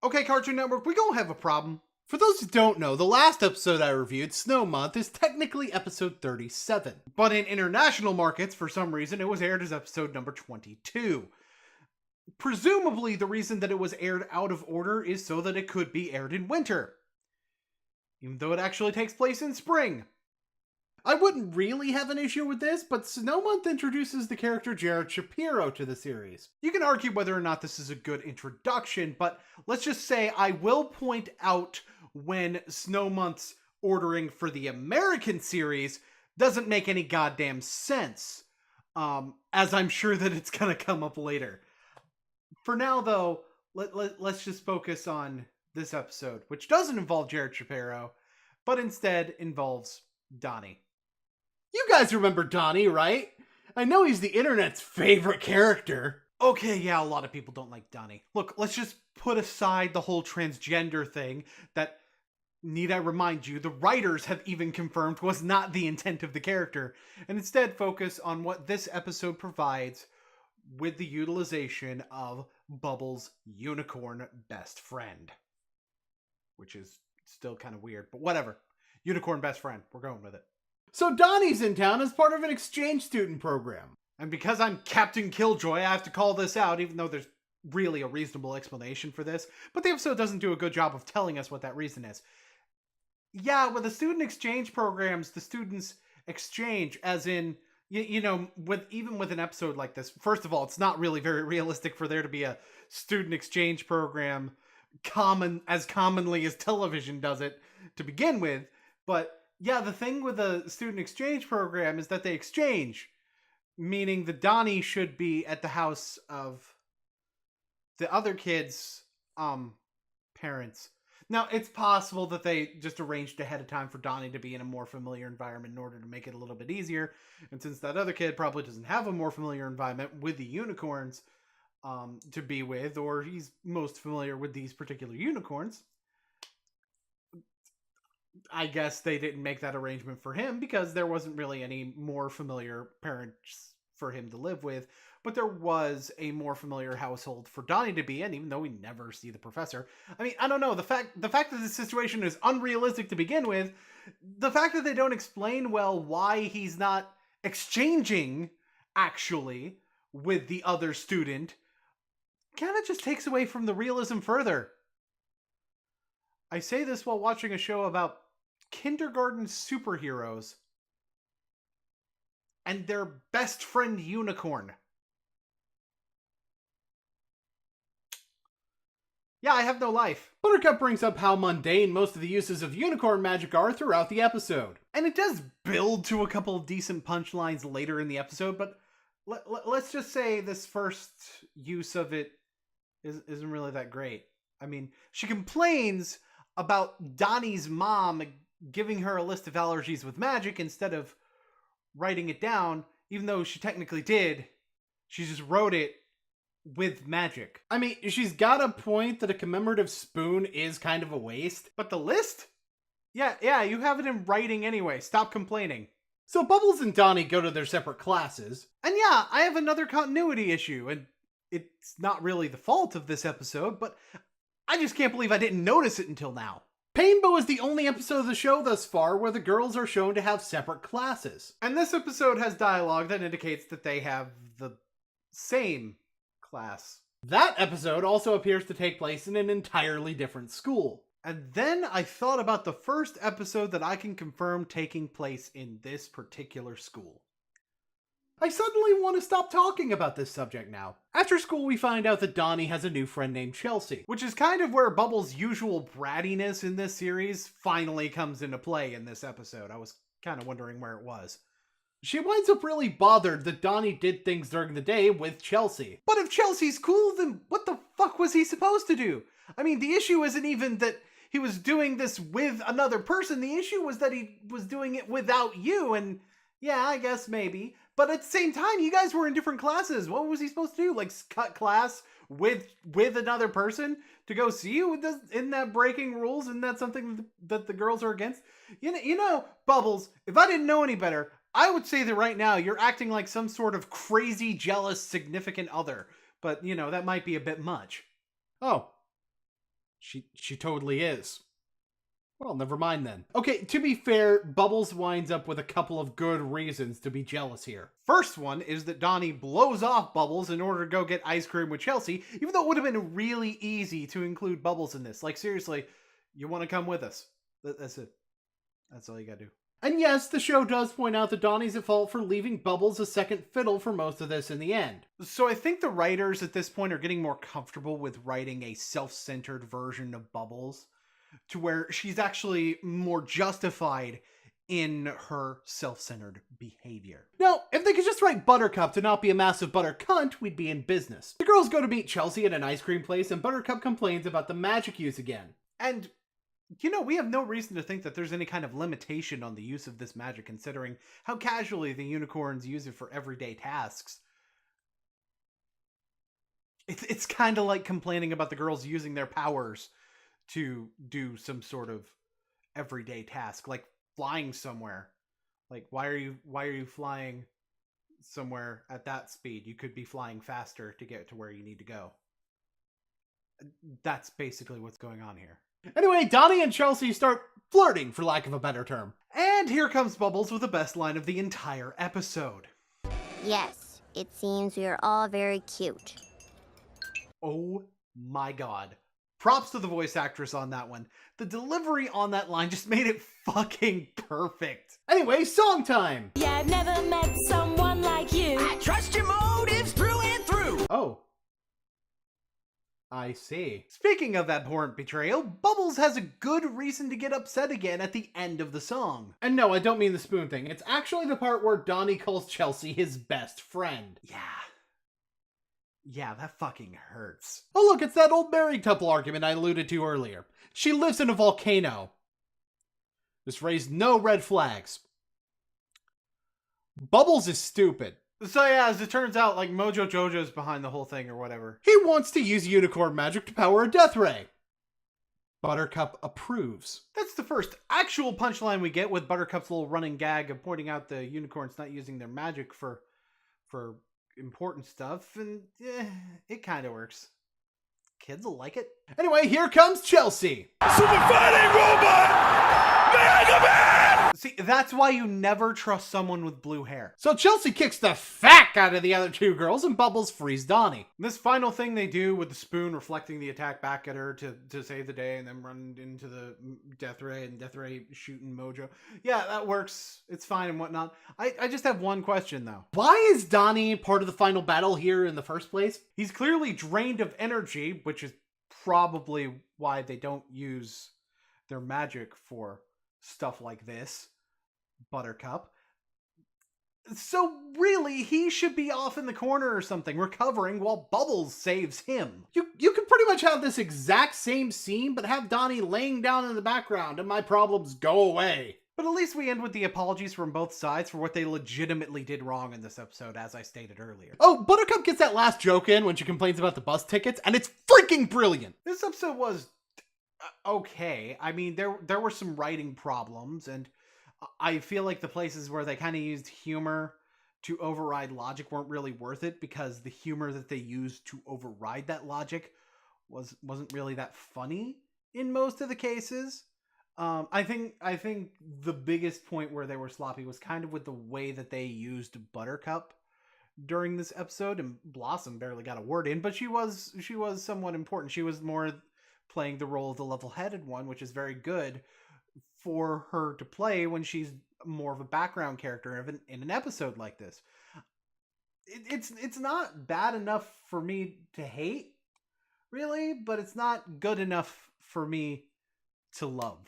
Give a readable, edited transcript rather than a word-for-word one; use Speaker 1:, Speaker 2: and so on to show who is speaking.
Speaker 1: Okay, Cartoon Network, we gonna have a problem. For those who don't know, the last episode I reviewed, Snow Month, is technically episode 37. But in international markets, for some reason, it was aired as episode number 22. Presumably, the reason that it was aired out of order is so that it could be aired in winter, even though it actually takes place in spring. I wouldn't really have an issue with this, but Snow Month introduces the character Jared Shapiro to the series. You can argue whether or not this is a good introduction, but let's just say I will point out when Snow Month's ordering for the American series doesn't make any goddamn sense, as I'm sure that it's gonna come up later. For now, though, let's just focus on this episode, which doesn't involve Jared Shapiro, but instead involves Donnie. You guys remember Donnie, right? I know he's the internet's favorite character. Okay, yeah, a lot of people don't like Donnie. Look, let's just put aside the whole transgender thing that, need I remind you, the writers have even confirmed was not the intent of the character, and instead focus on what this episode provides with the utilization of Bubbles' unicorn best friend. Which is still kind of weird, but whatever. Unicorn best friend, we're going with it. So Donnie's in town as part of an exchange student program. And because I'm Captain Killjoy, I have to call this out, even though there's really a reasonable explanation for this. But the episode doesn't do a good job of telling us what that reason is. Yeah, with the student exchange programs, the students exchange, as in, even with an episode like this, first of all, it's not really very realistic for there to be a student exchange program as commonly as television does it to begin with. But yeah, the thing with a student exchange program is that they exchange, meaning that Donnie should be at the house of the other kids' parents. Now, it's possible that they just arranged ahead of time for Donnie to be in a more familiar environment in order to make it a little bit easier. And since that other kid probably doesn't have a more familiar environment with the unicorns to be with, or he's most familiar with these particular unicorns, I guess they didn't make that arrangement for him because there wasn't really any more familiar parents for him to live with. But there was a more familiar household for Donnie to be in, even though we never see the professor. I mean, I don't know. The fact that this situation is unrealistic to begin with, the fact that they don't explain well why he's not exchanging actually with the other student kind of just takes away from the realism further. I say this while watching a show about kindergarten superheroes and their best friend unicorn. Yeah, I have no life. Buttercup brings up how mundane most of the uses of unicorn magic are throughout the episode. And it does build to a couple of decent punchlines later in the episode, but let's just say this first use of it isn't really that great. I mean, she complains about Donnie's mom giving her a list of allergies with magic instead of writing it down, even though she technically did. She just wrote it with magic. I mean, she's got a point that a commemorative spoon is kind of a waste, but the list? Yeah, you have it in writing anyway. Stop complaining. So Bubbles and Donnie go to their separate classes. And yeah, I have another continuity issue, and it's not really the fault of this episode, but I just can't believe I didn't notice it until now. Painbow is the only episode of the show thus far where the girls are shown to have separate classes. And this episode has dialogue that indicates that they have the same class. That episode also appears to take place in an entirely different school. And then I thought about the first episode that I can confirm taking place in this particular school. I suddenly want to stop talking about this subject now. After school, we find out that Donnie has a new friend named Chelsea, which is kind of where Bubbles' usual brattiness in this series finally comes into play in this episode. I was kind of wondering where it was. She winds up really bothered that Donnie did things during the day with Chelsea. But if Chelsea's cool, then what the fuck was he supposed to do? I mean, the issue isn't even that he was doing this with another person. The issue was that he was doing it without you, and yeah, I guess maybe. But at the same time, you guys were in different classes. What was he supposed to do? Like, cut class with another person to go see you? Isn't that breaking rules? Isn't that something that the girls are against? You know, Bubbles, if I didn't know any better, I would say that right now you're acting like some sort of crazy, jealous, significant other. But, that might be a bit much. Oh. She totally is. Well, never mind then. Okay, to be fair, Bubbles winds up with a couple of good reasons to be jealous here. First one is that Donnie blows off Bubbles in order to go get ice cream with Chelsea, even though it would have been really easy to include Bubbles in this. Like, seriously, you want to come with us. That's it. That's all you gotta do. And yes, the show does point out that Donnie's at fault for leaving Bubbles a second fiddle for most of this in the end. So I think the writers at this point are getting more comfortable with writing a self-centered version of Bubbles, to where she's actually more justified in her self-centered behavior. Now, if they could just write Buttercup to not be a massive butter cunt, we'd be in business. The girls go to meet Chelsea at an ice cream place, and Buttercup complains about the magic use again. And, you know, we have no reason to think that there's any kind of limitation on the use of this magic, considering how casually the unicorns use it for everyday tasks. It's kind of like complaining about the girls using their powers to do some sort of everyday task, like flying somewhere. Like, why are you flying somewhere at that speed? You could be flying faster to get to where you need to go. That's basically what's going on here. Anyway, Donnie and Chelsea start flirting, for lack of a better term. And here comes Bubbles with the best line of the entire episode.
Speaker 2: Yes, it seems we are all very cute.
Speaker 1: Oh my god. Props to the voice actress on that one. The delivery on that line just made it fucking perfect. Anyway, song time!
Speaker 3: Yeah, I've never met someone like you.
Speaker 4: I trust your motives through and through.
Speaker 1: Oh. I see. Speaking of abhorrent betrayal, Bubbles has a good reason to get upset again at the end of the song. And no, I don't mean the spoon thing. It's actually the part where Donnie calls Chelsea his best friend. Yeah, that fucking hurts. Oh look, it's that old married couple argument I alluded to earlier. She lives in a volcano. This raised no red flags. Bubbles is stupid. So yeah, as it turns out, like, Mojo Jojo's behind the whole thing or whatever. He wants to use unicorn magic to power a death ray. Buttercup approves. That's the first actual punchline we get, with Buttercup's little running gag of pointing out the unicorns not using their magic for important stuff, and it kind of works. Kids will like it. Anyway, here comes Chelsea.
Speaker 4: Super fighting robot! Mega Man!
Speaker 1: See, that's why you never trust someone with blue hair. So Chelsea kicks the fuck out of the other two girls, and Bubbles frees Donnie. This final thing they do with the spoon reflecting the attack back at her to save the day, and then run into the Death Ray, and Death Ray shooting Mojo. Yeah, that works. It's fine and whatnot. I just have one question, though. Why is Donnie part of the final battle here in the first place? He's clearly drained of energy, which is probably why they don't use their magic for stuff like this, Buttercup. So really, he should be off in the corner or something, recovering while Bubbles saves him. You could pretty much have this exact same scene, but have Donnie laying down in the background and my problems go away. But at least we end with the apologies from both sides for what they legitimately did wrong in this episode, as I stated earlier. Oh, Buttercup gets that last joke in when she complains about the bus tickets, and it's freaking brilliant! This episode was okay. I mean, there were some writing problems, and I feel like the places where they kind of used humor to override logic weren't really worth it, because the humor that they used to override that logic wasn't really that funny in most of the cases. I think the biggest point where they were sloppy was kind of with the way that they used Buttercup during this episode, and Blossom barely got a word in, but she was somewhat important. She was more playing the role of the level-headed one, which is very good for her to play when she's more of a background character in an episode like this. It's not bad enough for me to hate, really, but it's not good enough for me to love.